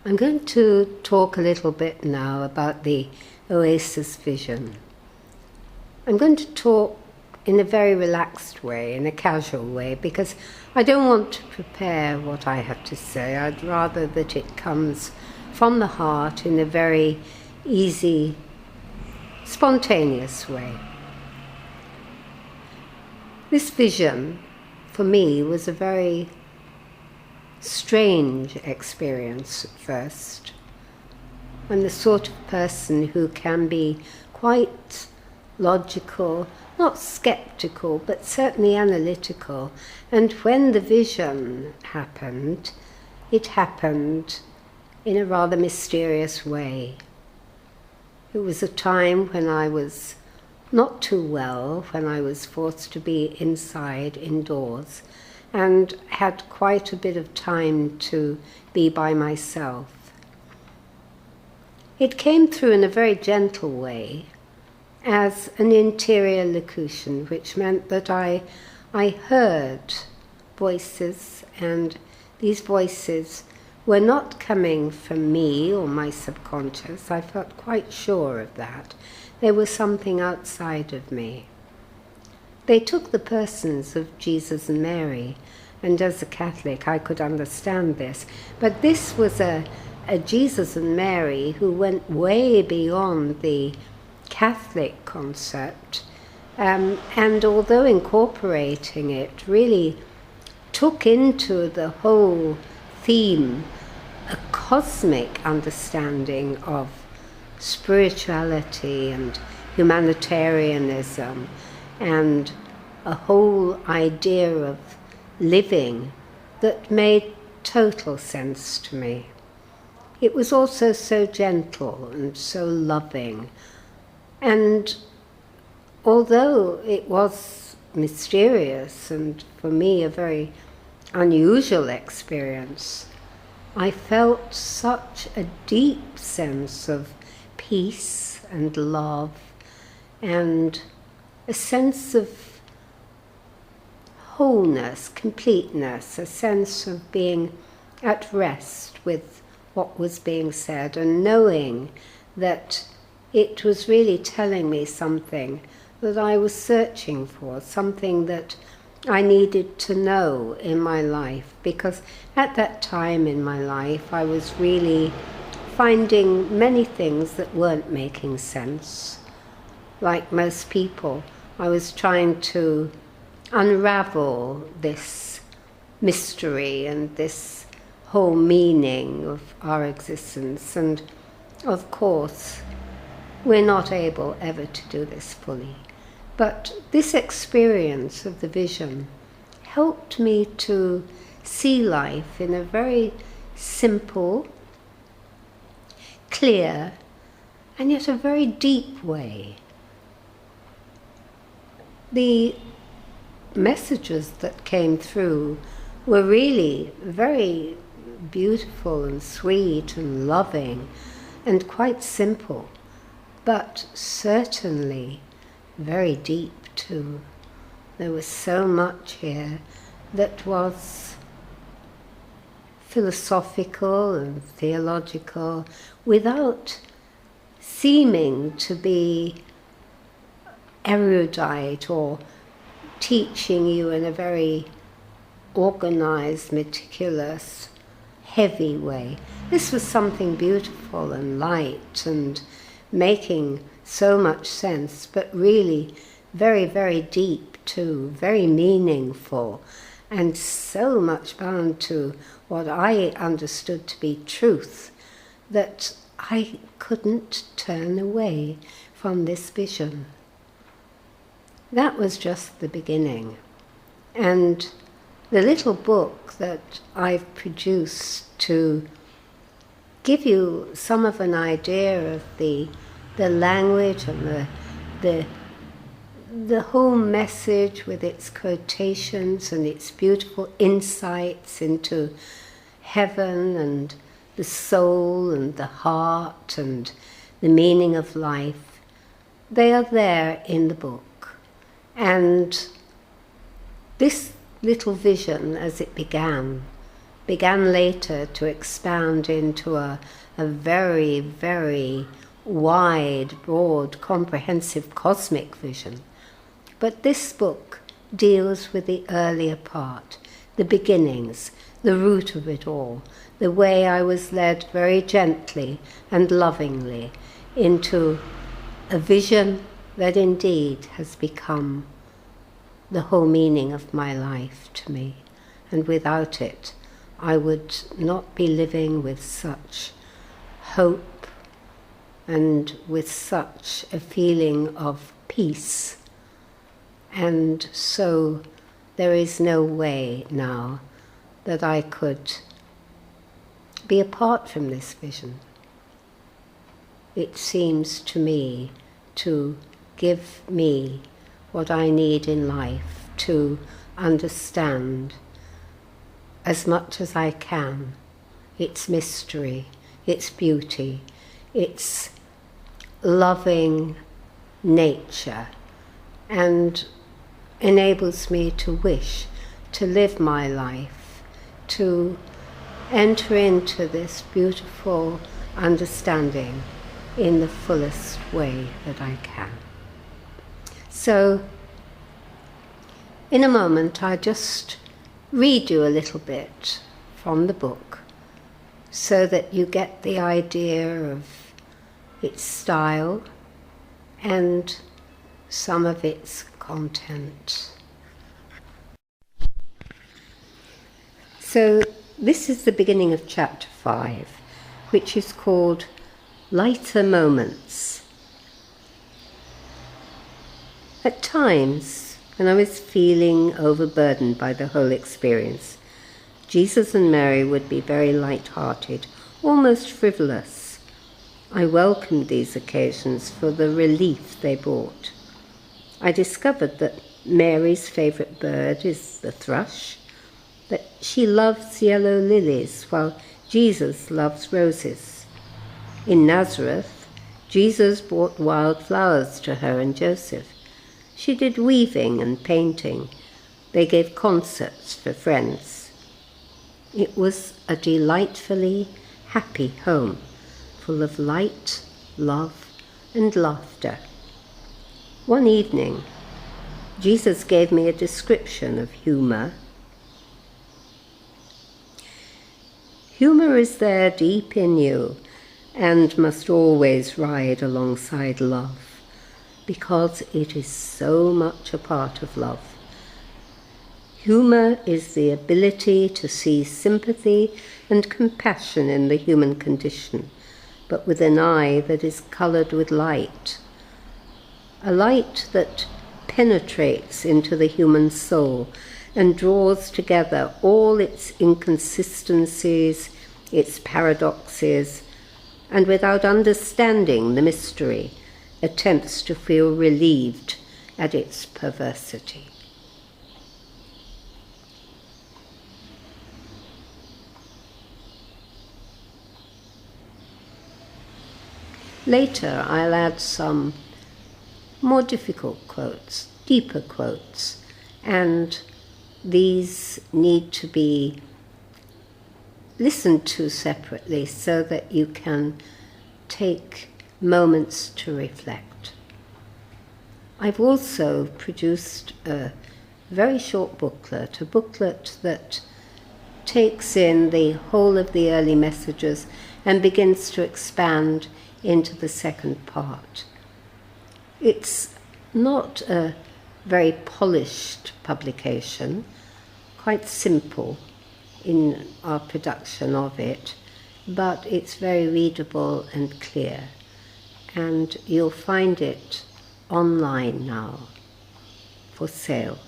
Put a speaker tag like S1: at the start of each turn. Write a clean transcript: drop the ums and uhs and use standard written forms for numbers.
S1: I'm going to talk a little bit now about the Oasis vision. I'm going to talk in a very relaxed way, in a casual way, because I don't want to prepare what I have to say. I'd rather that it comes from the heart in a very easy, spontaneous way. This vision, for me, was a very strange experience at first. I'm the sort of person who can be quite logical, not skeptical, but certainly analytical. And when the vision happened, it happened in a rather mysterious way. It was a time when I was not too well, when I was forced to be indoors, and had quite a bit of time to be by myself. It came through in a very gentle way as an interior locution, which meant that I heard voices, and these voices were not coming from me or my subconscious. I felt quite sure of that. They were something outside of me. They took the persons of Jesus and Mary, and as a Catholic I could understand this. But this was a Jesus and Mary who went way beyond the Catholic concept, and although incorporating it, really took into the whole theme a cosmic understanding of spirituality and humanitarianism and a whole idea of living that made total sense to me. It was also so gentle and so loving, and although it was mysterious and for me a very unusual experience, I felt such a deep sense of peace and love and a sense of wholeness, completeness, a sense of being at rest with what was being said and knowing that it was really telling me something that I was searching for, something that I needed to know in my life, because at that time in my life I was really finding many things that weren't making sense. Like most people, I was trying to unravel this mystery and this whole meaning of our existence, and of course we're not able ever to do this fully. But this experience of the vision helped me to see life in a very simple, clear, and yet a very deep way. The messages that came through were really very beautiful and sweet and loving and quite simple, but certainly very deep too. There was so much here that was philosophical and theological without seeming to be erudite or teaching you in a very organized, meticulous, heavy way. This was something beautiful and light and making so much sense, but really very, very deep too, very meaningful, and so much bound to what I understood to be truth that I couldn't turn away from this vision. That was just the beginning. And the little book that I've produced to give you some of an idea of the language and the whole message with its quotations and its beautiful insights into heaven and the soul and the heart and the meaning of life, they are there in the book. And this little vision, as it began, began later to expand into a very, very wide, broad, comprehensive cosmic vision. But this book deals with the earlier part, the beginnings, the root of it all, the way I was led very gently and lovingly into a vision that indeed has become the whole meaning of my life to me. And without it, I would not be living with such hope and with such a feeling of peace. And so there is no way now that I could be apart from this vision. It seems to me to give me what I need in life to understand as much as I can its mystery, its beauty, its loving nature, and enables me to wish to live my life, to enter into this beautiful understanding in the fullest way that I can. So, in a moment, I'll just read you a little bit from the book so that you get the idea of its style and some of its content. So, this is the beginning of chapter 5, which is called Lighter Moments. At times, when I was feeling overburdened by the whole experience, Jesus and Mary would be very light-hearted, almost frivolous. I welcomed these occasions for the relief they brought. I discovered that Mary's favourite bird is the thrush, that she loves yellow lilies while Jesus loves roses. In Nazareth, Jesus brought wild flowers to her and Joseph. She did weaving and painting. They gave concerts for friends. It was a delightfully happy home, full of light, love, and laughter. One evening, Jesus gave me a description of humour. Humour is there deep in you, and must always ride alongside love, because it is so much a part of love. Humour is the ability to see sympathy and compassion in the human condition, but with an eye that is coloured with light, a light that penetrates into the human soul and draws together all its inconsistencies, its paradoxes, and without understanding the mystery, attempts to feel relieved at its perversity. Later, I'll add some more difficult quotes, deeper quotes, and these need to be listened to separately so that you can take moments to reflect. I've also produced a very short booklet, a booklet that takes in the whole of the early messages and begins to expand into the second part. It's not a very polished publication, quite simple in our production of it, but it's very readable and clear. And you'll find it online now for sale.